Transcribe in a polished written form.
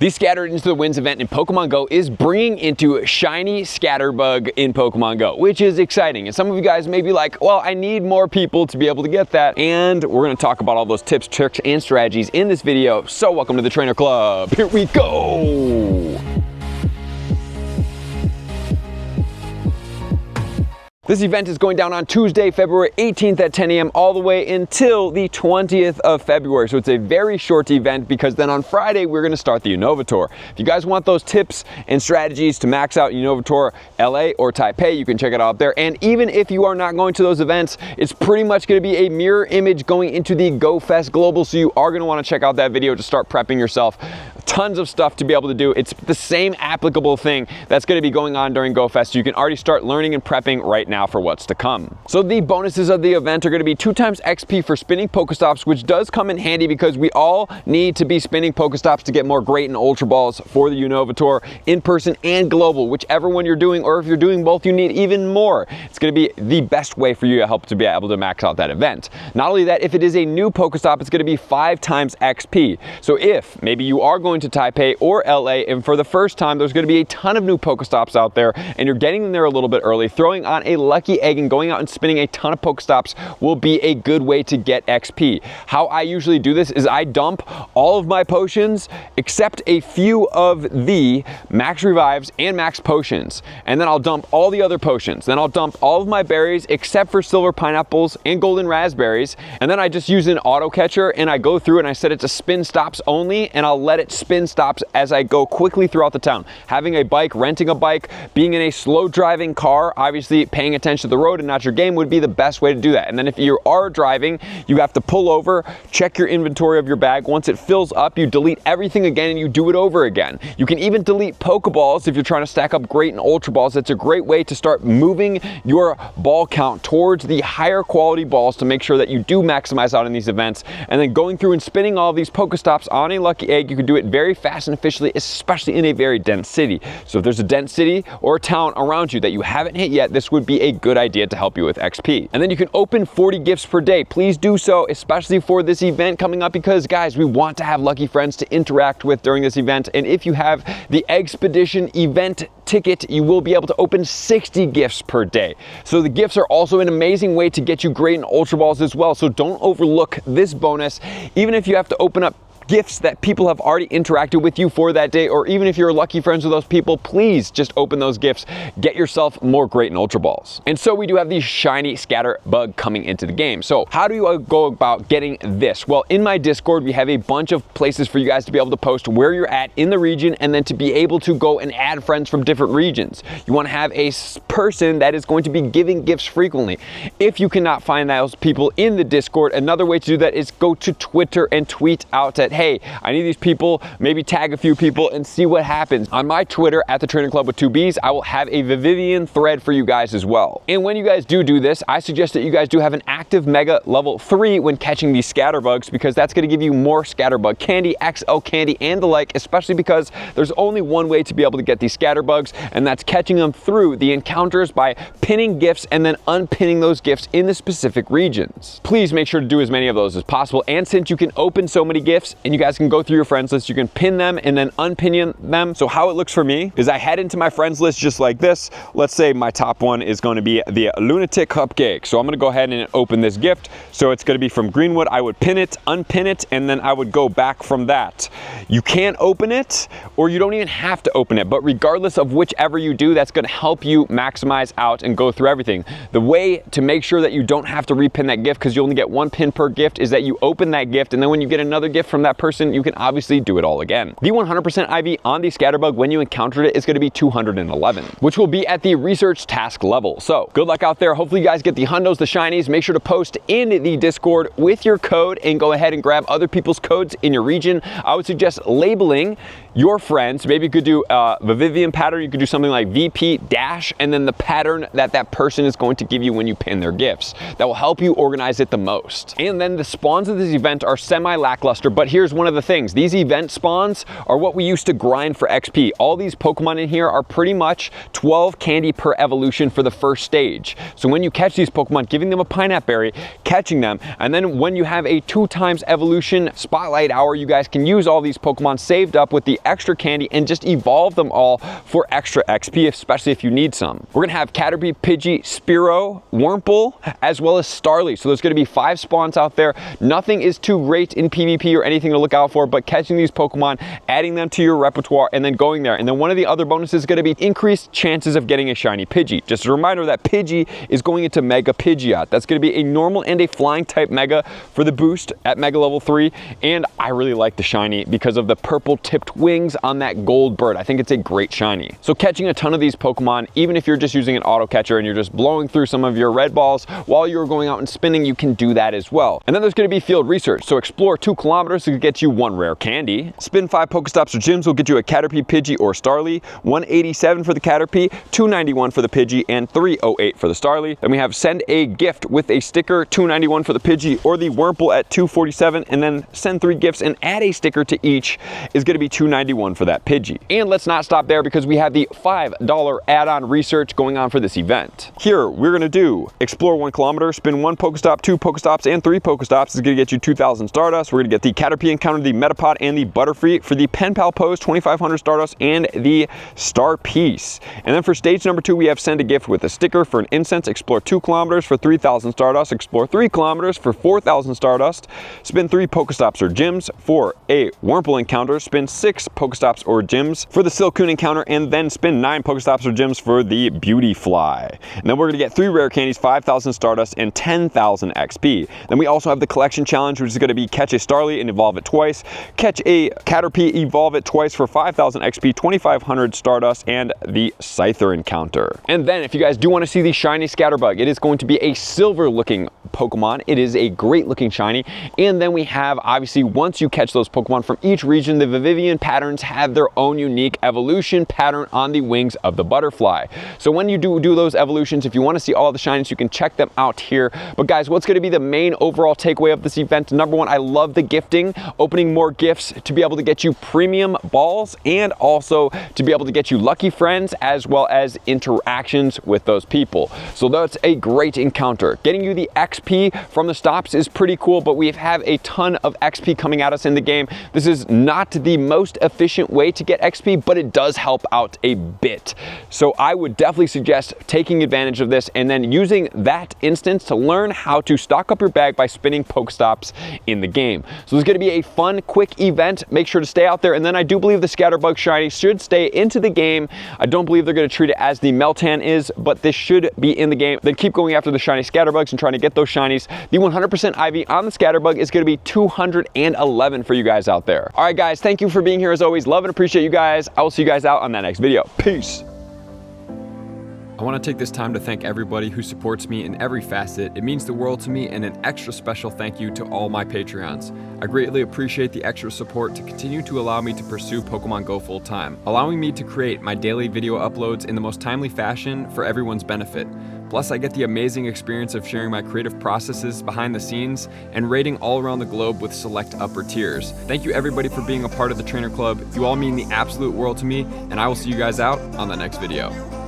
The Scattered Into the Winds event in Pokemon Go is bringing into shiny Scatterbug in Pokemon Go, which is exciting. And some of you guys may be like, well, I need more people to be able to get that. And we're gonna talk about all those tips, tricks, and strategies in this video. So welcome to the Trainer Club. Here we go. This event is going down on Tuesday, February 18th at 10 a.m. all the way until the 20th of February. So it's a very short event because then on Friday, we're gonna start the Unova Tour. If you guys want those tips and strategies to max out Unova Tour LA or Taipei, you can check it out there. And even if you are not going to those events, it's pretty much gonna be a mirror image going into the Go Fest Global. So you are gonna wanna check out that video to start prepping yourself. Tons of stuff to be able to do. It's the same applicable thing that's gonna be going on during Go Fest. So you can already start learning and prepping right now for what's to come. So the bonuses of the event are going to be 2 times XP for spinning Pokestops, which does come in handy because we all need to be spinning Pokestops to get more Great and Ultra Balls for the Unova Tour in person and global. Whichever one you're doing, or if you're doing both, you need even more. It's going to be the best way for you to help to be able to max out that event. Not only that, if it is a new Pokestop, it's going to be 5 times XP. So if maybe you are going to Taipei or LA, and for the first time, there's going to be a ton of new Pokestops out there, and you're getting them there a little bit early, throwing on a lucky egg and going out and spinning a ton of Pokestops will be a good way to get XP. How I usually do this is I dump all of my potions except a few of the max revives and max potions, and then I'll dump all the other potions. Then I'll dump all of my berries except for silver pineapples and golden raspberries, and then I just use an auto catcher and I go through and I set it to spin stops only, and I'll let it spin stops as I go quickly throughout the town. Having a bike, renting a bike, being in a slow driving car, obviously paying attention to the road and not your game would be the best way to do that. And then if you are driving, you have to pull over, check your inventory of your bag. Once it fills up, you delete everything again and you do it over again. You can even delete Pokeballs if you're trying to stack up Great and Ultra Balls. That's a great way to start moving your ball count towards the higher quality balls to make sure that you do maximize out in these events. And then going through and spinning all these Pokestops on a lucky egg, you can do it very fast and efficiently, especially in a very dense city. So if there's a dense city or a town around you that you haven't hit yet, this would be a good idea to help you with XP. And then you can open 40 gifts per day. Please do so, especially for this event coming up, because guys, we want to have lucky friends to interact with during this event. And if you have the Expedition event ticket, you will be able to open 60 gifts per day. So the gifts are also an amazing way to get you Great and Ultra Balls as well. So don't overlook this bonus, even if you have to open up gifts that people have already interacted with you for that day, or even if you're lucky friends with those people, please just open those gifts, get yourself more Great and Ultra Balls. And so we do have the shiny Scatterbug coming into the game. So how do you go about getting this? Well, in my Discord, we have a bunch of places for you guys to be able to post where you're at in the region, and then to be able to go and add friends from different regions. You want to have a person that is going to be giving gifts frequently. If you cannot find those people in the Discord, another way to do that is go to Twitter and tweet out at, hey, I need these people, maybe tag a few people and see what happens. On my Twitter, at the Trainer Club with 2 B's, I will have a Vivian thread for you guys as well. And when you guys do this, I suggest that you guys do have an active Mega level 3 when catching these Scatterbugs, because that's going to give you more Scatterbug candy, XL candy, and the like, especially because there's only one way to be able to get these Scatterbugs, and that's catching them through the encounters by pinning gifts and then unpinning those gifts in the specific regions. Please make sure to do as many of those as possible. And since you can open so many gifts, and you guys can go through your friends list, you can pin them and then unpin them. So how it looks for me is I head into my friends list just like this. Let's say my top one is going to be the Lunatic Cupcake. So I'm going to go ahead and open this gift. So it's going to be from Greenwood. I would pin it, unpin it, and then I would go back from that. You can open it, or you don't even have to open it, but regardless of whichever you do, that's going to help you maximize out and go through everything. The way to make sure that you don't have to repin that gift, because you only get 1 pin per gift, is that you open that gift, and then when you get another gift from that person, you can obviously do it all again. The 100% IV on the Scatterbug when you encountered it is going to be 211, which will be at the research task level. So good luck out there. Hopefully you guys get the hundos, the shinies. Make sure to post in the Discord with your code and go ahead and grab other people's codes in your region. I would suggest labeling your friends. Maybe you could do the Vivian pattern. You could do something like VP dash and then the pattern that that person is going to give you when you pin their gifts. That will help you organize it the most. And then the spawns of this event are semi-lackluster, but here's one of the things. These event spawns are what we used to grind for XP. All these Pokemon in here are pretty much 12 candy per evolution for the first stage. So when you catch these Pokemon, giving them a pineapple berry, catching them, and then when you have a 2 times evolution spotlight hour, you guys can use all these Pokemon saved up with the extra candy and just evolve them all for extra XP, especially if you need some. We're gonna have Caterpie, Pidgey, Spearow, Wurmple, as well as Starly. So there's gonna be 5 spawns out there. Nothing is too great in PvP or anything to look out for, but catching these Pokemon, adding them to your repertoire, and then going there. And then one of the other bonuses is gonna be increased chances of getting a shiny Pidgey. Just a reminder that Pidgey is going into Mega Pidgeot. That's gonna be a normal and a flying type Mega for the boost at Mega level 3. And I really like the shiny because of the purple tipped wings on that gold bird. I think it's a great shiny. So catching a ton of these Pokemon, even if you're just using an auto catcher and you're just blowing through some of your red balls while you're going out and spinning, you can do that as well. And then there's gonna be field research. So explore 2 kilometers to get you 1 rare candy. Spin 5 Pokestops or gyms will get you a Caterpie, Pidgey, or Starly. 187 for the Caterpie, 291 for the Pidgey, and 308 for the Starly. Then we have send a gift with a sticker, 291 for the Pidgey or the Wurmple at 247, and then send 3 gifts and add a sticker to each is gonna be 291 for that Pidgey. And let's not stop there because we have the $5 add-on research going on for this event. Here, we're gonna do explore 1 kilometer, spin 1 Pokestop, 2 Pokestops, and 3 Pokestops. This is gonna get you 2,000 Stardust. We're gonna get the Caterpie encounter, the Metapod, and the Butterfree. For the Pen Pal pose, 2,500 Stardust, and the Star Piece. And then for stage number 2, we have send a gift with a sticker. For an incense, explore 2 kilometers for 3,000 Stardust, explore 3 kilometers for 4,000 Stardust, spin 3 Pokestops or gyms. For a Wurmple encounter, spin 6 Pokestops or gyms for the Silcoon encounter, and then spin 9 Pokestops or gyms for the Beautyfly. And then we're gonna get 3 rare candies, 5,000 Stardust, and 10,000 XP. Then we also have the collection challenge, which is gonna be catch a Starly and evolve it twice, catch a Caterpie, evolve it twice for 5,000 XP, 2,500 Stardust, and the Scyther encounter. And then if you guys do want to see the shiny Scatterbug, it is going to be a silver looking Pokemon. It is a great looking shiny. And then we have, obviously, once you catch those Pokemon from each region, the Vivian patterns have their own unique evolution pattern on the wings of the butterfly. So when you do those evolutions, if you want to see all the shinies, you can check them out here. But guys, what's going to be the main overall takeaway of this event? Number 1, I love the gifting, opening more gifts to be able to get you premium balls and also to be able to get you lucky friends as well as interactions with those people. So that's a great encounter. Getting you the XP from the stops is pretty cool, but we have a ton of XP coming at us in the game. This is not the most efficient way to get XP, but it does help out a bit. So I would definitely suggest taking advantage of this and then using that instance to learn how to stock up your bag by spinning Pokestops in the game. So it's going to be a fun, quick event. Make sure to stay out there. And then I do believe the Scatterbug shiny should stay into the game. I don't believe they're going to treat it as the Meltan is, but this should be in the game. Then keep going after the shiny Scatterbugs and trying to get those shinies. The 100% IV on the Scatterbug is going to be 211 for you guys out there. All right, guys, thank you for being here as always. Love and appreciate you guys. I will see you guys out on that next video. Peace. I want to take this time to thank everybody who supports me in every facet. It means the world to me, and an extra special thank you to all my Patreons. I greatly appreciate the extra support to continue to allow me to pursue Pokemon Go full time, allowing me to create my daily video uploads in the most timely fashion for everyone's benefit. Plus, I get the amazing experience of sharing my creative processes behind the scenes and rating all around the globe with select upper tiers. Thank you everybody for being a part of the Trainer Club. You all mean the absolute world to me, and I will see you guys out on the next video.